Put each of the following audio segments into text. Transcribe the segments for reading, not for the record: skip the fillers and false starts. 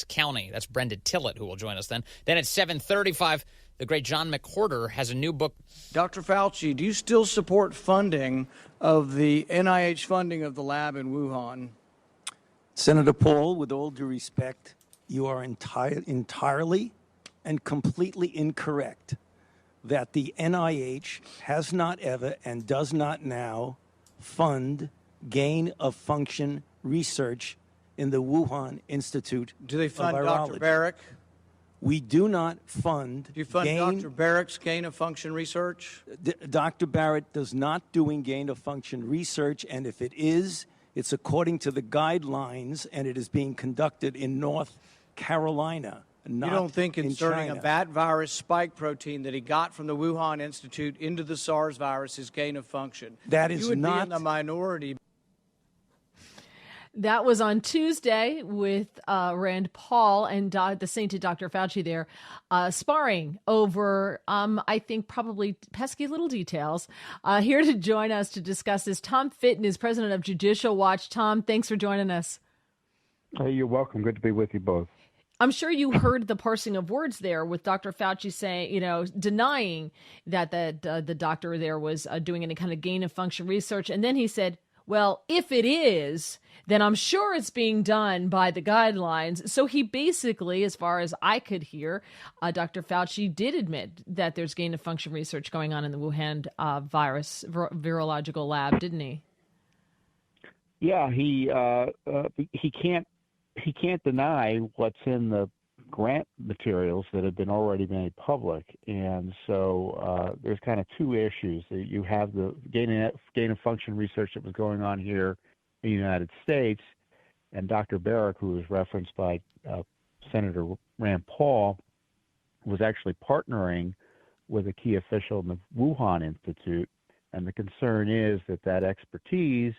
County. That's Brenda Tillett, who will join us then. Then at 7:35, the great John McWhorter has a new book. Dr. Fauci, do you still support funding of the NIH funding of the lab in Wuhan? Senator Paul, with all due respect, you are entirely and completely incorrect that the NIH has not ever and does not now fund gain-of-function research in the Wuhan Institute of Virology. Do they fund Dr. Barrick? We do not fund. Do you fund Dr. Barrick's gain-of-function research? Dr. Barrett does not doing gain-of-function research, and if it is, it's according to the guidelines, and it is being conducted in North Carolina, not in China. You don't think inserting a bat virus spike protein that he got from the Wuhan Institute into the SARS virus is gain-of-function? That is you would not be in the minority. That was on Tuesday with Rand Paul and the sainted Dr. Fauci there, sparring over, I think, probably pesky little details. Here to join us to discuss this, Tom Fitton is president of Judicial Watch. Tom, thanks for joining us. You're welcome. Good to be with you both. I'm sure you heard the parsing of words there with Dr. Fauci saying, denying that the doctor there was doing any kind of gain-of-function research. And then he said, well, if it is, then I'm sure it's being done by the guidelines. So he basically, as far as I could hear, Dr. Fauci did admit that there's gain-of-function research going on in the Wuhan virus virological lab, didn't he? Yeah, he can't deny what's in the grant materials that have been already made public, and so there's kind of two issues. You have the gain-of-function research that was going on here in the United States, and Dr. Barrick, who was referenced by Senator Rand Paul, was actually partnering with a key official in the Wuhan Institute, and the concern is that expertise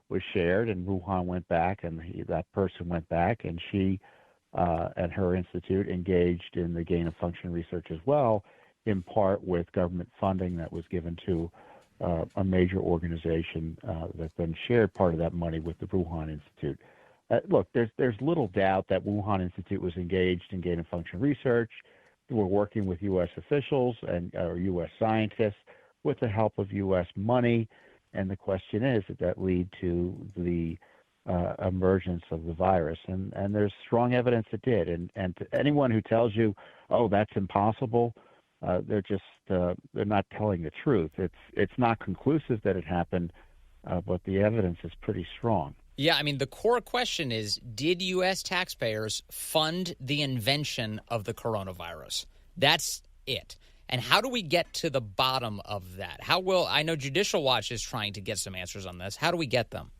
was shared, and Wuhan went back, and that person went back, and she and her institute engaged in the gain-of-function research as well, in part with government funding that was given to a major organization that then shared part of that money with the Wuhan Institute. Look, there's little doubt that Wuhan Institute was engaged in gain-of-function research. We're working with U.S. officials and U.S. scientists with the help of U.S. money, and the question is, did that lead to the emergence of the virus? And there's strong evidence it did. And to anyone who tells you, oh, that's impossible, they're not telling the truth. It's not conclusive that it happened, but the evidence is pretty strong. Yeah, I mean, the core question is, did U.S. taxpayers fund the invention of the coronavirus? That's it. And how do we get to the bottom of that? I know Judicial Watch is trying to get some answers on this. How do we get them?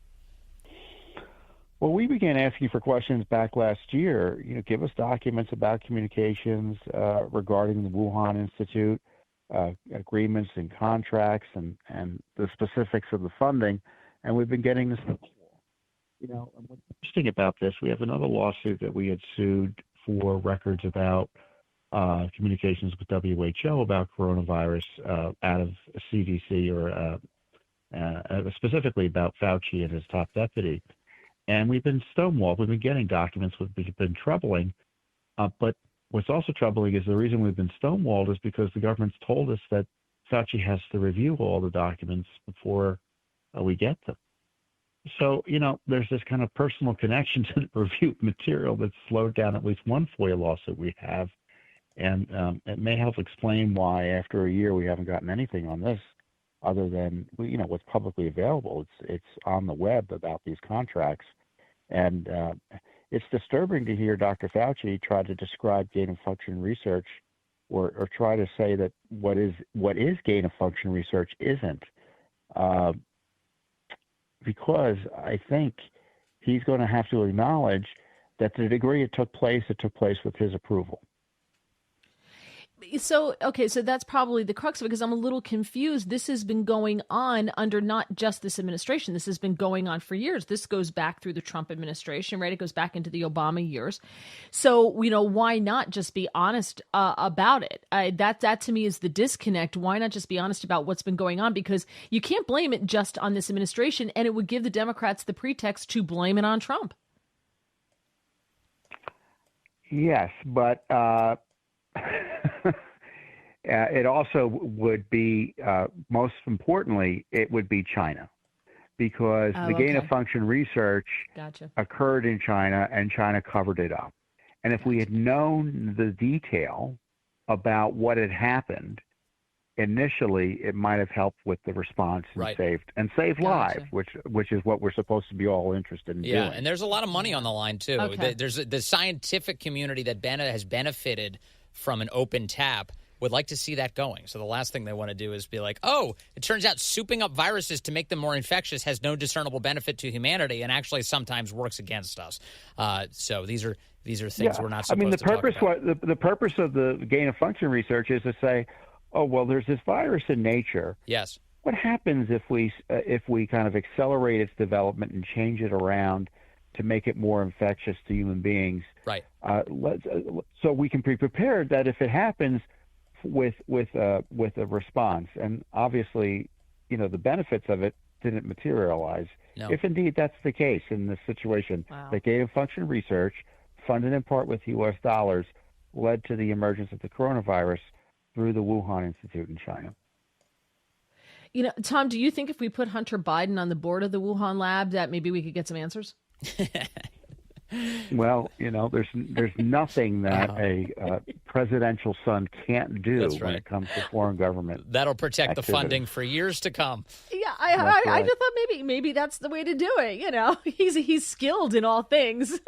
Well, we began asking for questions back last year. Give us documents about communications regarding the Wuhan Institute, agreements and contracts, and the specifics of the funding. And we've been getting this. And what's interesting about this, we have another lawsuit that we had sued for records about communications with WHO about coronavirus out of CDC or specifically about Fauci and his top deputy. And we've been stonewalled. We've been getting documents which have been troubling. But what's also troubling is the reason we've been stonewalled is because the government's told us that Fauci has to review all the documents before we get them. So, there's this kind of personal connection to the reviewed material that's slowed down at least one FOIA lawsuit we have. And it may help explain why after a year we haven't gotten anything on this other than, what's publicly available. It's on the web about these contracts. And it's disturbing to hear Dr. Fauci try to describe gain-of-function research or try to say that what is gain-of-function research isn't. Because I think he's going to have to acknowledge that to the degree it took place with his approval. So that's probably the crux of it, because I'm a little confused. This has been going on under not just this administration. This has been going on for years. This goes back through the Trump administration, right? It goes back into the Obama years. So, why not just be honest about it? That to me is the disconnect. Why not just be honest about what's been going on? Because you can't blame it just on this administration, and it would give the Democrats the pretext to blame it on Trump. Yes, but it also would be, most importantly, it would be China, because the gain-of-function research occurred in China, and China covered it up. And if we had known the detail about what had happened initially, it might have helped with the response and saved lives, which is what we're supposed to be all interested in doing. Yeah, and there's a lot of money on the line too. There's the scientific community that has benefited from an open tap would like to see that going. So the last thing they want to do is be like, oh, it turns out souping up viruses to make them more infectious has no discernible benefit to humanity, and actually sometimes works against us. So these are things we're not supposed to talk about. The purpose of the gain-of-function research is to say, oh, well, there's this virus in nature. Yes. What happens if we kind of accelerate its development and change it around to make it more infectious to human beings? Right. So we can be prepared that if it happens with a response, and obviously, the benefits of it didn't materialize. No. If indeed that's the case in this situation, the gain-of-function research, funded in part with U.S. dollars, led to the emergence of the coronavirus through the Wuhan Institute in China. Tom, do you think if we put Hunter Biden on the board of the Wuhan lab that maybe we could get some answers? Well, there's nothing that a presidential son can't do when it comes to foreign government. That'll protect the funding for years to come. Yeah, I just thought maybe that's the way to do it. He's skilled in all things.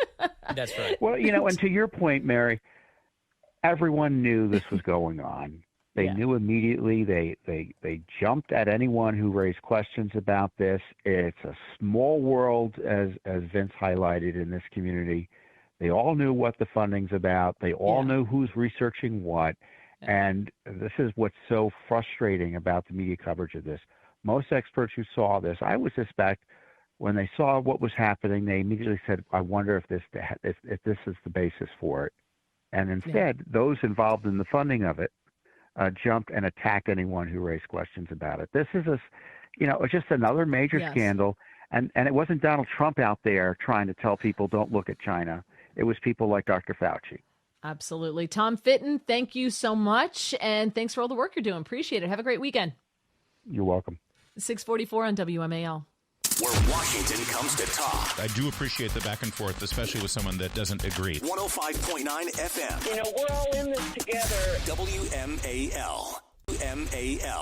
That's right. Well, and to your point, Mary, everyone knew this was going on. They knew immediately. They jumped at anyone who raised questions about this. It's a small world, as Vince highlighted in this community. They all knew what the funding's about. They all knew who's researching what. And this is what's so frustrating about the media coverage of this. Most experts who saw this, I would suspect, when they saw what was happening, they immediately said, I wonder if this is the basis for it. And instead, those involved in the funding of it jumped and attacked anyone who raised questions about it. This is it's just another major scandal. And it wasn't Donald Trump out there trying to tell people don't look at China. It was people like Dr. Fauci. Absolutely. Tom Fitton, thank you so much. And thanks for all the work you're doing. Appreciate it. Have a great weekend. You're welcome. 644 on WMAL. Where Washington comes to talk. I do appreciate the back and forth, especially with someone that doesn't agree. 105.9 FM. We're all in this together. WMAL. WMAL.